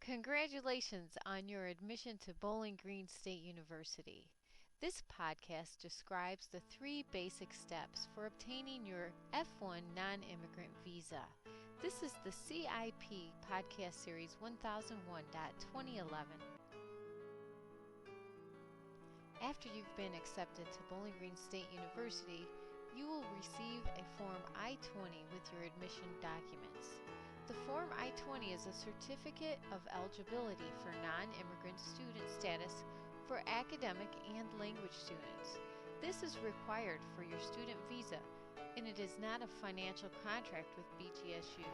Congratulations on your admission to Bowling Green State University. This podcast describes the 3 basic steps for obtaining your F1 non-immigrant visa. This is the CIP Podcast Series 1001.2011. After you've been accepted to Bowling Green State University, you will receive a Form I-20 with your admission documents. The Form I-20 is a certificate of eligibility for non-immigrant student status for academic and language students. This is required for your student visa, and it is not a financial contract with BGSU.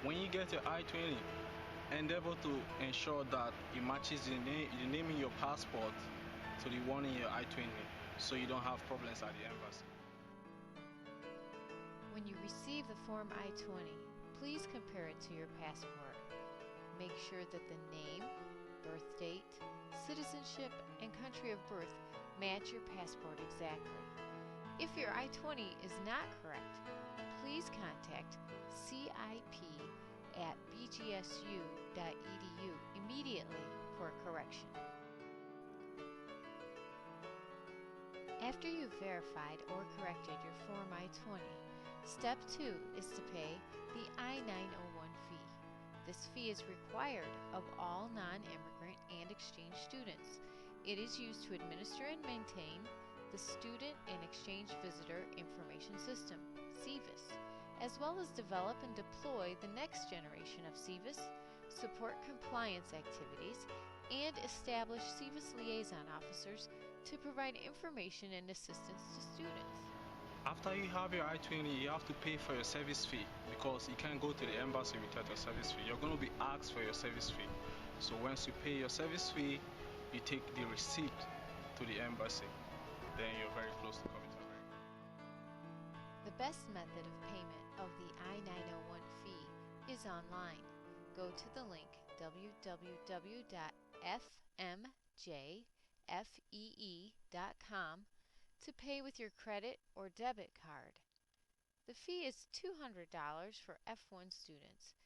When you get your I-20, endeavor to ensure that it matches the name in your passport to the one in your I-20, so you don't have problems at the embassy. When you receive the Form I-20, please compare it to your passport. Make sure that the name, birth date, citizenship, and country of birth match your passport exactly. If your I-20 is not correct, please contact CIP@bgsu.edu immediately for a correction. After you've verified or corrected your Form I-20, Step 2 is to pay the I-901 fee. This fee is required of all non-immigrant and exchange students. It is used to administer and maintain the Student and Exchange Visitor Information System, SEVIS, as well as develop and deploy the next generation of SEVIS, support compliance activities, and establish SEVIS liaison officers to provide information and assistance to students. After you have your I-20, you have to pay for your service fee, because you can't go to the embassy without your service fee. You're going to be asked for your service fee. So once you pay your service fee, you take the receipt to the embassy. Then you're very close to coming to America. The best method of payment of the I-901 fee is online. Go to the link www.fmjfee.com to pay with your credit or debit card. The fee is $200 for F1 students.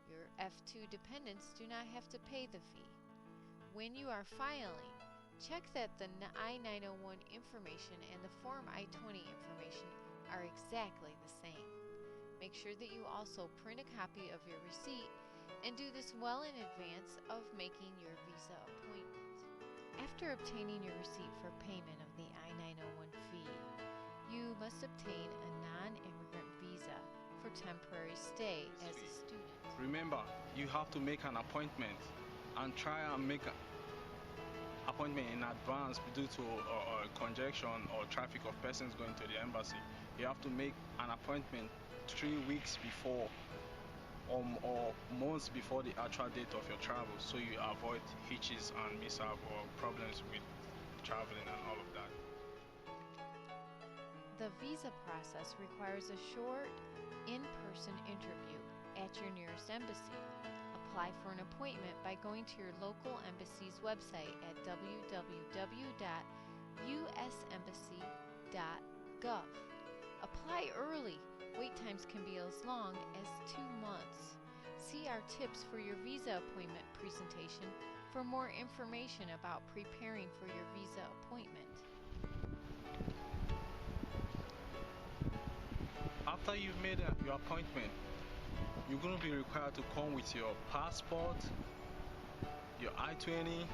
Your F2 dependents do not have to pay the fee. When you are filing, check that the I-901 information and the Form I-20 information are exactly the same. Make sure that you also print a copy of your receipt and do this well in advance of making your visa appointment. After obtaining your receipt for payment of the I-901 fee, you must obtain a non-immigrant visa for temporary stay as a student. Remember, you have to make an appointment and try and make an appointment in advance due to congestion or traffic of persons going to the embassy. You have to make an appointment 3 weeks before or months before the actual date of your travel, so you avoid hitches and mishap or problems with traveling and all of that. The visa process requires a short in-person interview at your nearest embassy. Apply for an appointment by going to your local embassy's website at www.usembassy.gov. Apply early. Wait times can be as long as 2 months. See our tips for your visa appointment presentation for more information about preparing for your visa appointment. After you've made your appointment, you're going to be required to come with your passport, your I-20,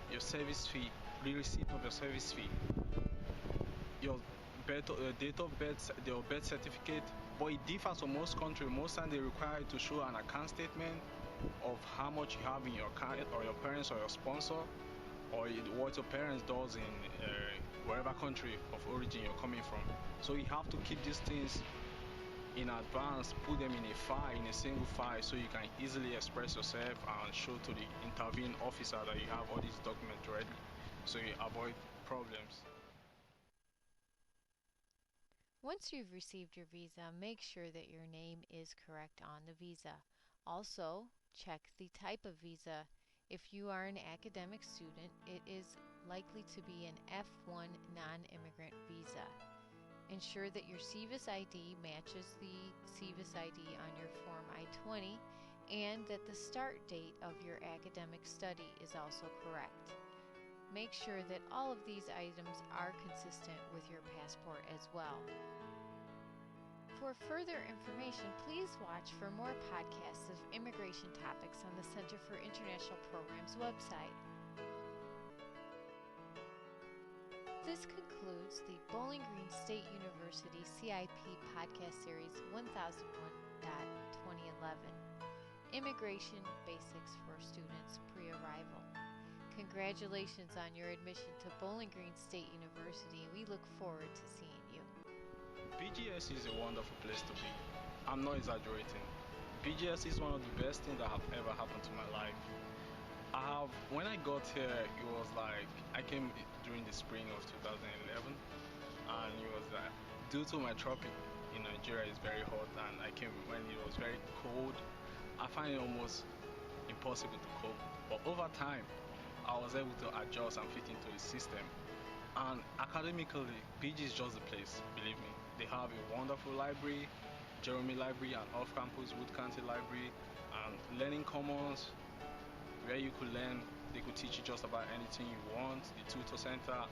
your service fee, the receipt of your service fee, your date of birth, your birth certificate. But it differs from most countries. Most times they require you to show an account statement of how much you have in your account, or your parents or your sponsor, or what your parents does in wherever country of origin you're coming from. So you have to keep these things in advance, put them in a file, in a single file, so you can easily express yourself and show to the interviewing officer that you have all these documents ready, so you avoid problems. Once you've received your visa, make sure that your name is correct on the visa. Also, check the type of visa. If you are an academic student, it is likely to be an F1 non-immigrant visa. Ensure that your SEVIS ID matches the SEVIS ID on your Form I-20 and that the start date of your academic study is also correct. Make sure that all of these items are consistent with your passport as well. For further information, please watch for more podcasts of immigration topics on the Center for International Programs website. This concludes the Bowling Green State University CIP Podcast Series 1001.2011, Immigration Basics for Students Pre-Arrival. Congratulations on your admission to Bowling Green State University, and we look forward to seeing you. BGS is a wonderful place to be. I'm not exaggerating. BGS is one of the best things that have ever happened to my life. When I got here, it was like I came during the spring of 2011, and it was due to my tropic in Nigeria is very hot, and I came when it was very cold. I find it almost impossible to cope. But over time, I was able to adjust and fit into the system. And academically, PG is just the place, believe me. They have a wonderful library, Jeremy Library, and off-campus Wood County Library, and learning commons where you could learn. They could teach you just about anything you want. The tutor center.